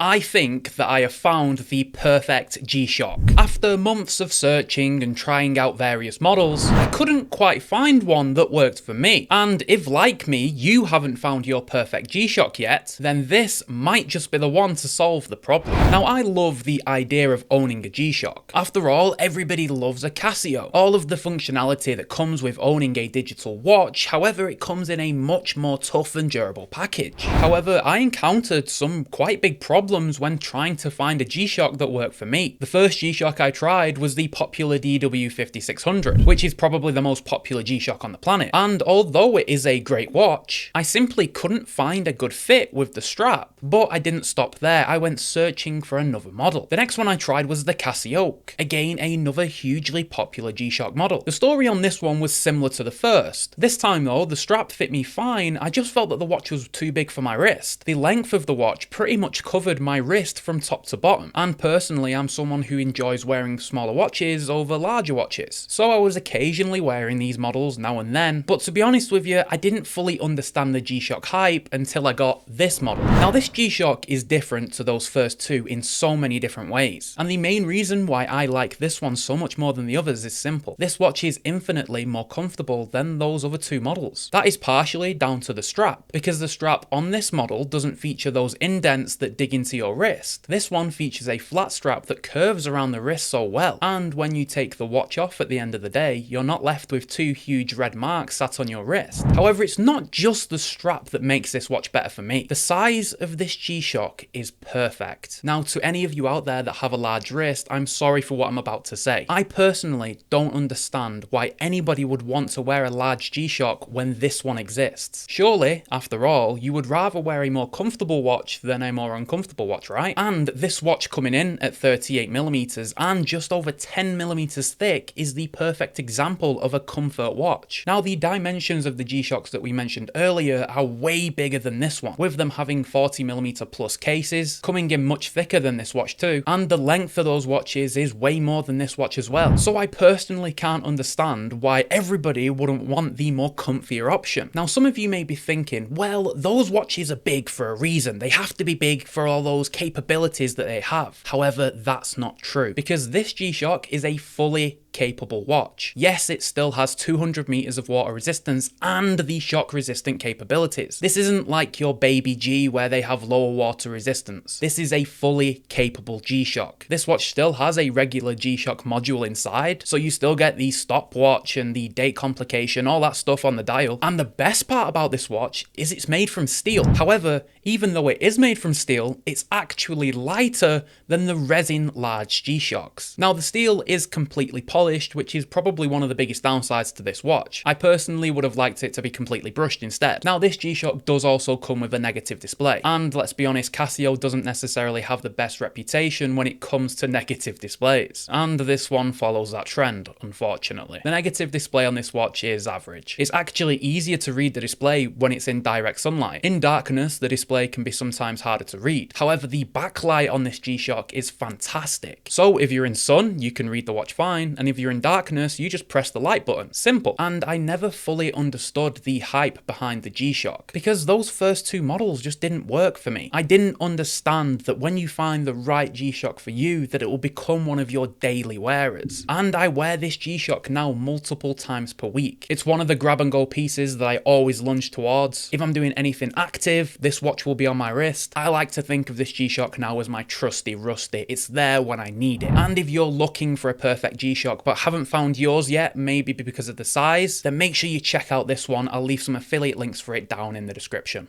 I think that I have found the perfect G-Shock. After months of searching and trying out various models, I couldn't quite find one that worked for me. And if, like me, you haven't found your perfect G-Shock yet, then this might just be the one to solve the problem. Now, I love the idea of owning a G-Shock. After all, everybody loves a Casio. All of the functionality that comes with owning a digital watch, however, it comes in a much more tough and durable package. However, I encountered some quite big problems when trying to find a G-Shock that worked for me. The first G-Shock I tried was the popular DW5600, which is probably the most popular G-Shock on the planet. And although it is a great watch, I simply couldn't find a good fit with the strap. But I didn't stop there, I went searching for another model. The next one I tried was the Casio. Again, another hugely popular G-Shock model. The story on this one was similar to the first. This time though, the strap fit me fine, I just felt that the watch was too big for my wrist. The length of the watch pretty much covered my wrist from top to bottom, and personally I'm someone who enjoys wearing smaller watches over larger watches, so I was occasionally wearing these models now and then, but to be honest with you, I didn't fully understand the G-Shock hype until I got this model. Now this G-Shock is different to those first two in so many different ways, and the main reason why I like this one so much more than the others is simple. This watch is infinitely more comfortable than those other two models. That is partially down to the strap, because the strap on this model doesn't feature those indents that dig into your wrist. This one features a flat strap that curves around the wrist so well, and when you take the watch off at the end of the day, you're not left with two huge red marks sat on your wrist. However, it's not just the strap that makes this watch better for me. The size of this G-Shock is perfect. Now, to any of you out there that have a large wrist, I'm sorry for what I'm about to say. I personally don't understand why anybody would want to wear a large G-Shock when this one exists. Surely, after all, you would rather wear a more comfortable watch than a more uncomfortable watch, right? And this watch coming in at 38mm and just over 10mm thick is the perfect example of a comfort watch. Now, the dimensions of the G-Shocks that we mentioned earlier are way bigger than this one, with them having 40mm plus cases, coming in much thicker than this watch too, and the length of those watches is way more than this watch as well. So I personally can't understand why everybody wouldn't want the more comfier option. Now, some of you may be thinking, well, those watches are big for a reason. They have to be big for all those capabilities that they have. However, that's not true, because this G-Shock is a fully capable watch. Yes, it still has 200 meters of water resistance and the shock resistant capabilities. This isn't like your baby G where they have lower water resistance. This is a fully capable G-Shock. This watch still has a regular G-Shock module inside, so you still get the stopwatch and the date complication, all that stuff on the dial. And the best part about this watch is it's made from steel. However, even though it is made from steel, it's actually lighter than the resin large G-Shocks. Now, the steel is completely polished, which is probably one of the biggest downsides to this watch. I personally would have liked it to be completely brushed instead. Now, this G-Shock does also come with a negative display, and let's be honest, Casio doesn't necessarily have the best reputation when it comes to negative displays, and this one follows that trend, unfortunately. The negative display on this watch is average. It's actually easier to read the display when it's in direct sunlight. In darkness, the display can be sometimes harder to read. However, the backlight on this G-Shock is fantastic. So if you're in sun, you can read the watch fine, and if you're in darkness, you just press the light button. Simple. And I never fully understood the hype behind the G-Shock, because those first two models just didn't work for me. I didn't understand that when you find the right G-Shock for you, that it will become one of your daily wearers. And I wear this G-Shock now multiple times per week. It's one of the grab and go pieces that I always lunge towards. If I'm doing anything active, this watch will be on my wrist. I like to think of this G-Shock now as my trusty rusty. It's there when I need it. And if you're looking for a perfect G-Shock but haven't found yours yet, maybe because of the size, then make sure you check out this one. I'll leave some affiliate links for it down in the description.